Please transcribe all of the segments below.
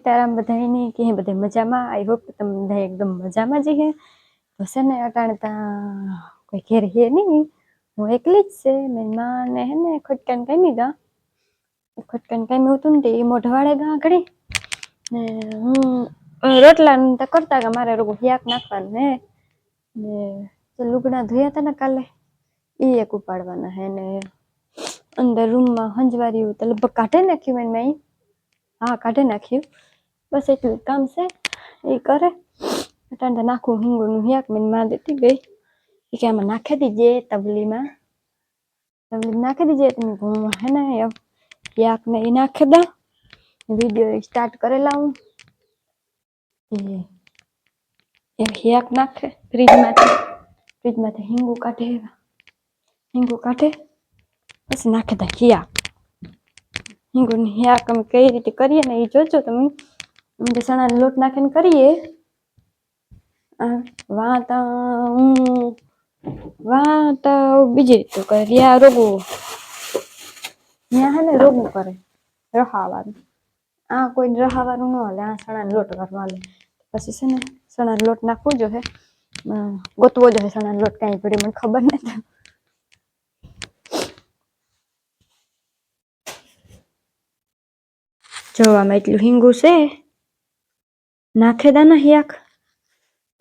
સીતારામ બધાને કે બધા મજામાં। आई होप તમે બધા એકદમ મજામાં જ હે। તો છે ને અટાણે ત્યાં કોઈ ઘેર હે નહીં, હું એકલી જ છે। મારી ને હે ને ખટકાને કામી ગા, ખટકાને કામી હતું ને તે મોઢવાડે ગા ઘડી ને હું રોટલા ને કરતા ગા, મારે રોગું યાક નાખવાનું હે ને લુગડા ધોયા હતા ને કાલે એ એક ઉપાડવાના હે ને અંદર રૂમમાં હંજવારી તો લગભગ કાઢે નાખ્યું મેં। हाँ काढे नाख्યું, बस એટલું કામ છે એ કરે। અટાણે નાખું હિંગોનું યાક મને માં દેતી ગઈ કે આમાં નાખી દીજે તબલીમાં, તબલી નાખી દીજે તમે હે ને યાક ને એ નાખી દા, વિડિયો સ્ટાર્ટ કરેલા હું યાક નાખે ફ્રીજમાંથી હિંગુ કાઢે, હિંગુ કાઢે પછી નાખી દા યાક। હિંગુની યાક અમે કઈ રીતે કરીએ ને એ જોજો તમે। ચણાનો લોટ નાખીને કરીએ વાત બીજી રીતે કરે યા રોગું ત્યાં હે ને રોગું કરે રહાવાનું, આ કોઈ રહાવાનું ન હાલે, આ ચણાનો લોટ વાળું હાલે। પછી છે ને ચણાનો લોટ નાખવું જોઈએ, ગોતવો જોઈએ ચણાનો લોટ, કાંઈ પડી મને ખબર નથી। જો આમાં એટલું હિંગુ છે, નાખે દા ને યાક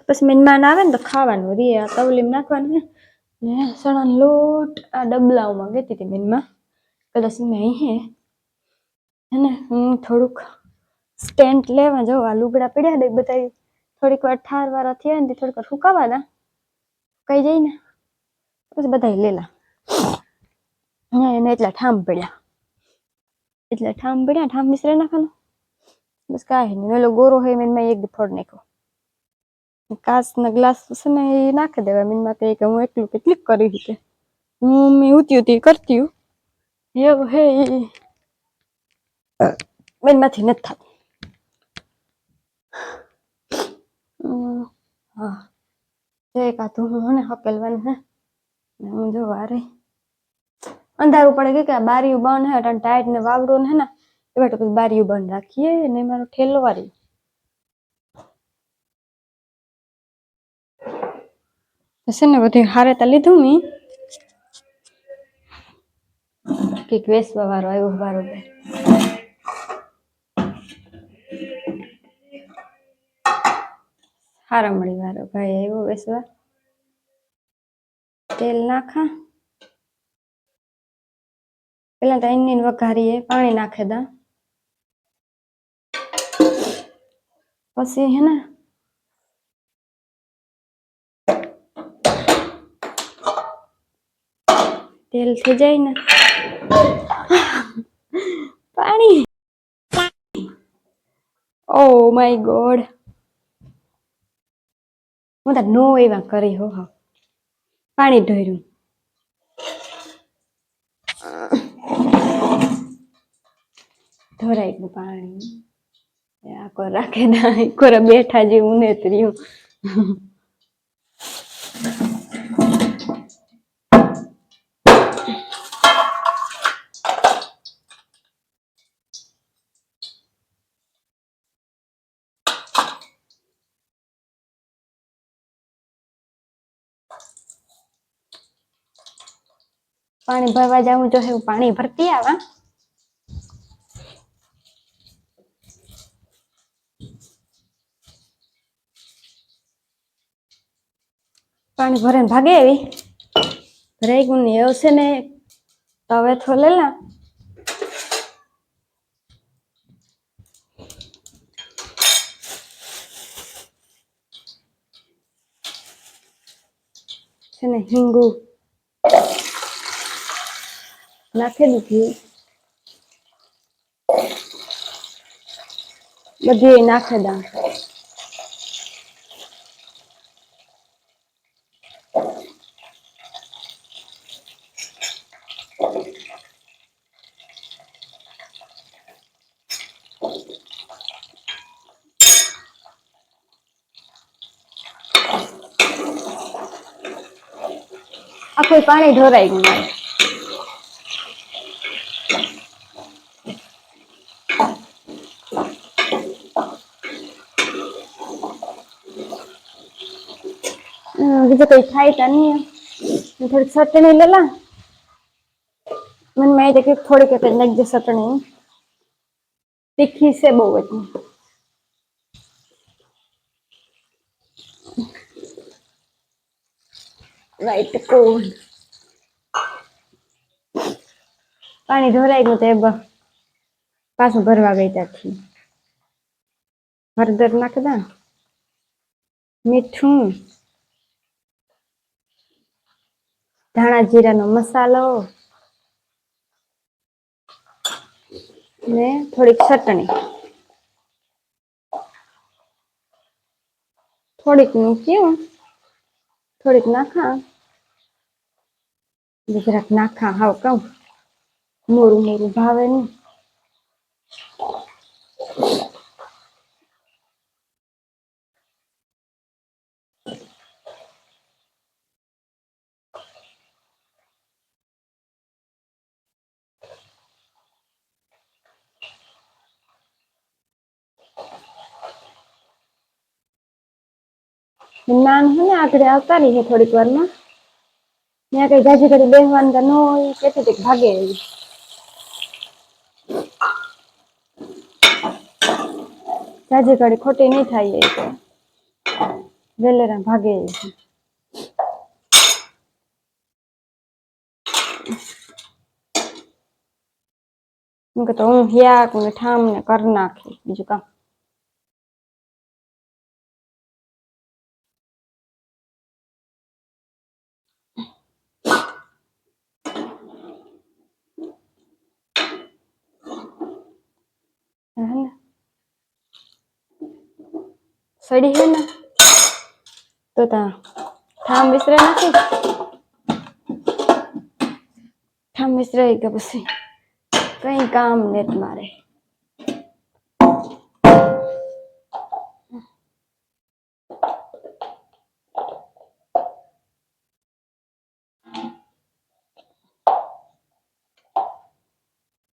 પછી મહેમાન આવે ને તો ખાવાનું રે, આ તવલીમાં નાખવાનું ને ચણાનો લોટ આ ડબલાઓમાં ગેતી હતી મહેમાન કદાચ મેં હે ને હું થોડુંક સ્ટેન્ડ લેવા જાઉં, આ લુગડા પડ્યા દે બધા થોડીક વાર ઠાર વાળા થયા ને થોડીક વાર સુકાવા દા, કઈ જાય ને પછી બધા લેલા એને એટલા ઠામ પડ્યા, એટલે ઠામ પડ્યા, ઠામ મિશ્ર નાખવાનું બસ કાંઈ નહીં। ઓલો ગોરો હોય મેં એક ફોડ નાખ્યો, કાચના ગ્લાસ છે ને એ નાખી દેવા મીનમાં કહે કે હું એટલું કેટલીક કરી હતી હું મેં ઉતી કરતી હું એવું હે બેનમાંથી નથી થતું। હા એક હાથું હું ને હકેલવાનું હે, હું જોવા રહી અંધારું પડે કે બારીયું બંધ હે, ટાઈટ ને વાવડો હે ને એવા તો પછી બારીયું બંધ રાખીએ ને મારો ઠેલો વારી છે ને બધું હારેતા લીધું મેં કંઈક વેસવા વાળો આવ્યો બરોબર, હારામણી વાળો ભાઈ આવ્યો વેસવા, તેલ નાખા પેલા તો એની વઘારીએ પાણી નાખે દા, પછી હે ને તેલ થઈ જાય ને પાણી, ઓ માય ગોડ હું તો નો એવા કરી હો હા પાણી ઢોર્યું ઢોરાઈ ગયું પાણી, આકો રાખે ના કોરા બેઠા જેવું નથી રહ્યું। પાણી ભરવા જાવું જો હું પાણી ભરતી આવા, પાણી ભરે ને ભાગે એવી ભરાઈ ગયું ને એવું છે ને તવે થો લેલા છે ને હિંગુ નાખી દીધી, બધી નાખે દા, આખું પાણી ઢોરાઈ ગયું। બીજું કઈ ખાઈતા નહીં થોડીક ચટણી લેલા મને મેં કે થોડીક નાખજે ચટણી તીખી છે બહુ જ વ્હાઈટ કોન પાણી ઢોરાઈ ગયું તે પાછું ભરવા ગઈ ત્યાંથી હળદર નાખ દે મીઠું ધાણા જીરાનો મસાલો ને થોડીક ચટણી થોડીક મૂક્યું થોડીક નાખા જરાક નાખા હાવ કહું મોરું મોરું ભાવે નહીં નાન હે ને આગળ આવતા રહી હે થોડીક વારમાં ત્યાં કઈ જાજી ઘડી બેસવાનું ન હોય કેતી ભાગે એવી જાજી ઘડી ખોટી નહીં થાય એ વેલેરા ભાગે તો હું હિયાક ને ઠામ ને કરી નાખી બીજું કામ સડી હે ને તો તા ઠામ વિસરે નથી ઠામ વિસરાઈ ગયા પછી કઈ કામ નથી મારે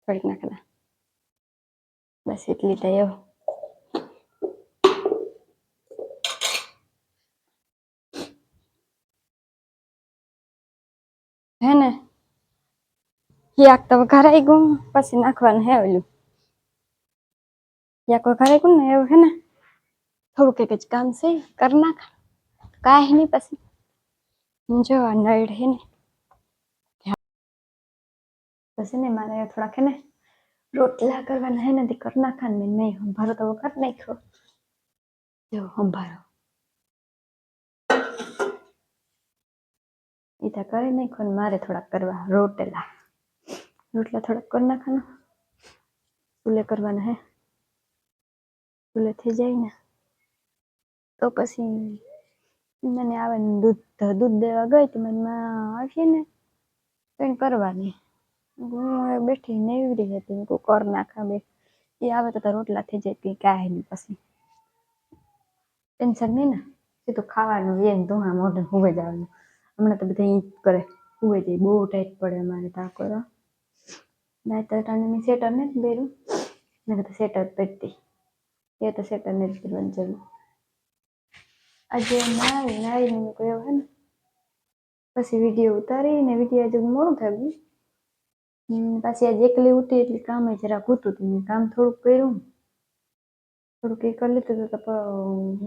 થોડીક નાખલા બસ એટલી તૈયાર હે ને યાક તો વઘારાઈ ગયું પછી નાખવાનું હે ઓલું યાક વઘારાઈ ગયું ને એવું હે ને થોડુંક એક જ કામ છે કરી નાખ કાંઈ નહીં પછી જો નળ હે ને પછી ને મારે થોડાક હે ને રોટલા કરવાના હે ને તે કરી નાખા ને મેં સંભારો તો વઘાર નાખ્યો જો સંભારો એ તો કરી નાખ્યો ને મારે થોડાક કરવા રોટલા થોડાક કરી નાખવાના ચૂલે કરવાના હે ચૂલે થઈ જાય ને તો પછી મને આવે ને દૂધ દેવા ગઈ તો મને આવશે ને કઈ કરવાની હું બેઠી નેવરી હતી કોઈ કર નાખા બે એ આવે તો રોટલા થઈ જાય કઈ કાંઈ નહીં પછી ટેન્શન નહીં ને એ તો ખાવાનું એમ ધોણા મોઢે હુવે જવાનું હમણાં તો બધા ઈ જ કરે હુવે જાય બહુ ટાઈટ પડે અમારે તા કરો મેં સેટર નથી પહેર્યું મેં તો સેટર પહેરતી એ તો સેટર નથી પહેરવાની જરૂર આજે નાવીને ગયો હે ને પછી વિડીયો ઉતારીને વિડીયો હજુ મોડું થઈ ગયું પાછી આજે એકલી ઉઠી એટલે કામ જરાક હતું મેં કામ થોડુંક કર્યું થોડુંક એ કરી લીધું તો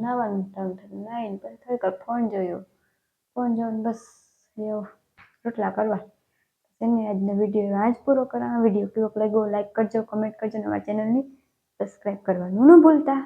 નાવાનું ટાઈમ થયું નાવીને પછી થોડીક ફોન જોઈને બસ એવું રોટલા કરવા એને આજનો વિડીયો આજ પૂરો કરા વિડીયો કેવો લાગ્યો લાઈક કરજો કમેન્ટ કરજો અને અમારા ચેનલની સબસ્ક્રાઈબ કરવાનું ન ભૂલતા